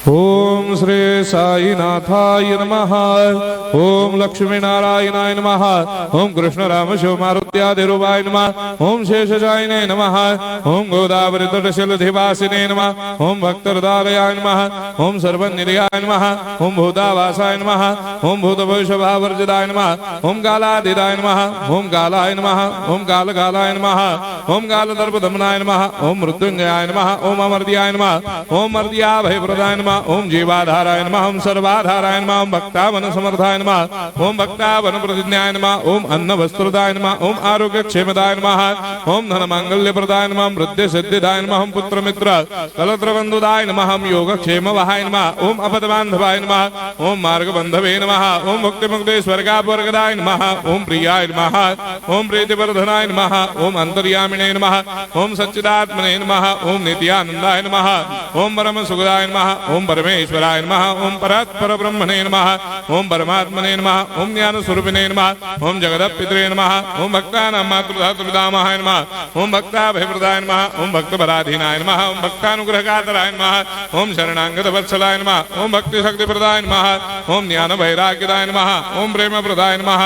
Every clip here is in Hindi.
ओम श्री साईनाथाय नमः। ओम लक्ष्मी नारायणाय नमः। ओम कृष्ण राम शिव मारुत्यादिरूपाय नमः। ओम शेषशायिने नमः। ओम गोदावरी तटशिलधिवासिने नमः। ओम भक्तहृदयाय नमः। ओम सर्वनिधयाय नमः। ओम भूतावासाय नमः। ओम भूतभविष्यभावर्जिताय नमः। ओम कालाधीताय नमः। ओम कालाय नमः। ओम कालकालाय नमः। ओम कालदर्पदमनाय नमः। ओम मृत्युंजयाय नमः। ओम अमर्त्याय नमः। ओम मर्त्याभयप्रदाय नमः। ओम जीवाधाराय नमः। ओम सर्वाधाराय नमः। ओम भक्तावन समर्थाय नमः। ओम भक्तावन प्रतिज्ञाय नमः। ओम अन्न वस्त्रदाय नमः। ओम आरोग्य क्षेमदाय नमः। ओम धन मांगल्य प्रदाय नमः। ओम वृद्धि सिद्धिदाय नमः। ओम पुत्र मित्र कलत्र बंधुदाय नमः। ओम योग क्षेम वहाय नमः। ओम अपद बांधवाय नमः। ओम मार्ग बंधवे नमः। ओम मुक्ति मुक्ति स्वर्गापवर्गदाय नमः। ओम प्रियाय नमः। ओम प्रीतिवर्धनाय नमः। ओम अंतर्यामिने नमः। ओम सच्चिदात्मने नमः। ओम नित्यानंदाय नमः। ओम परम सुखदाय नमः। ओम परमेश्वराय नमः। ओम परात्पर ब्रह्मणे नमः। ओम परमात्मने नमः। ओम ज्ञान स्वरूपिणे नमः। ओम जगदपितरे नमः। ओम भक्तानां मातृधातुपितामहाय नमः। ओम भक्ताभयप्रदाय नमः। ओम भक्तपराधीनाय नमः। ओम भक्तानुग्रहकातराय नमः। ओम शरणागत वत्सलाय नमः। ओम भक्ति शक्ति प्रदाय नमः। ओम ज्ञान वैराग्यदाय नमः। ओम प्रेम प्रदाय नमः।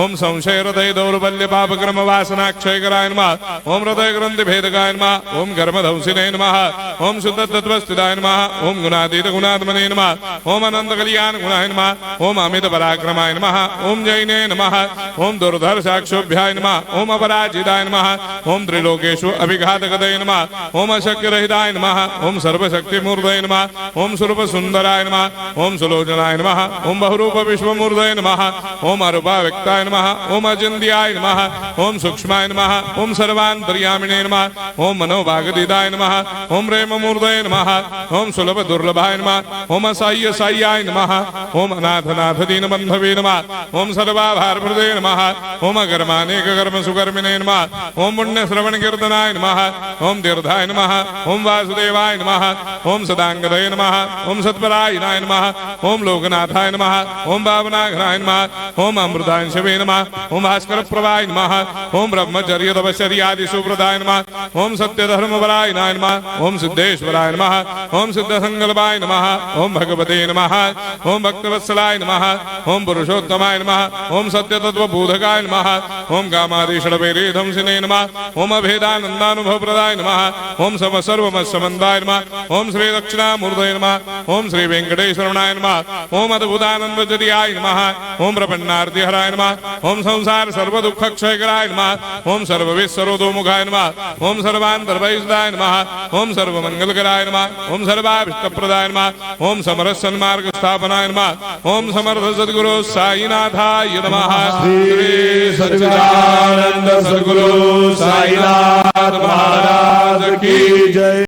ओम संशय हृदय दौर्बल्य पापक्रम वासना क्षयकराय नमः। ओम हृदय ग्रंथि भेदकाय नमः। ओम कर्मधंसिने नमः। ओम शुद्ध तत्वस्थिताय नमः। ओम गुणातीत गुणात्मने नमः। ओम अनंत कल्याण गुणाय नमः। ओम अमित पराक्रमाय नमः। ओम जैने नमः। ओम दुर्धर्षाक्षोभ्याय नमः। ओम अपराजिताय नमः। ओम त्रिलोकेषु अभिघातगतये नमः। ओम अशक्य रहिताय नमः। ओम सर्वशक्तिमूर्तये नमः। ओम स्वरूप सुंदराय नमः। ओम सुलोचनाय नमः। ओम बहुरूप विश्वमूर्तये नमः। ओम अरूपाव्यक्ताय नमः। ओम अचिन्त्याय नमः। ओम सूक्ष्माय नमः। ओम सर्वान्तर्यामिने नमः। ओम मनोभागदिताय नमः। ओम प्रेममूर्तये नमः। ओम सुलभ दुर्लभाय नमः। ओम असाय्य साय्याय नमः। ओम अनाथनाथ दीनबन्धवे नमः। ओम सर्वाभारप्रदे नमः। ओम अकर्मानेक कर्म सुकर्मिणे नमः। ओम पुण्य श्रवण कीर्तनाय नमः। ओम तीर्थाय नमः। ओम वासुदेवाय नमः। ओम सदांगदये नमः। ओम सत्परायणाय नमः। ओम लोकनाथाय नमः। ओम भावनाघनाय नमः। ओम अमृतांशवे नमः। ओम भास्कर प्रभाय नमः। ओम ब्रह्मचर्य तपश्चर्यादि सुप्रदाय नमः। ओम सत्यधर्मपरायणाय नमः। ओम सिद्धेश्वराय नमः। ओम सिद्धसंकल्पाय नमः। ओम भगवते नमः। ओम भक्तवत्सलाय नमः। ओम पुरुषोत्तमाय नमः। ओम सत्यतत्त्वबोधकाय नमः। ओम कामादिषडवैरेधंसिने नमः। ओम अभेदानन्दानुभवप्रदाय नमः। ओम सर्वमस्समन्दाय नमः। ओम श्री दक्षिणामूर्तये नमः। ओम श्री वेंकटेश्वरनाय नमः। ओम अद्भुतानन्दजर्याय नमः। ओम प्रपन्नार्तिहराय नमः। ओम संसार सर्वदुःखक्षयकराय नमः। ओम सर्वविश्वरोधोमुखाय नमः। ओम सर्वान्तर्भयसुदाय नमः। ओम सर्वमङ्गलकराय नमः। ओम सर्वाभीष्टप्रदाय नमः। ओम समरस सन्मार्ग स्थापनाय नमः। ओम समर्थ सद्गुरु साईनाथाय नमः। श्री सच्चिदानंद सद्गुरु साईनाथ महाराज की जय।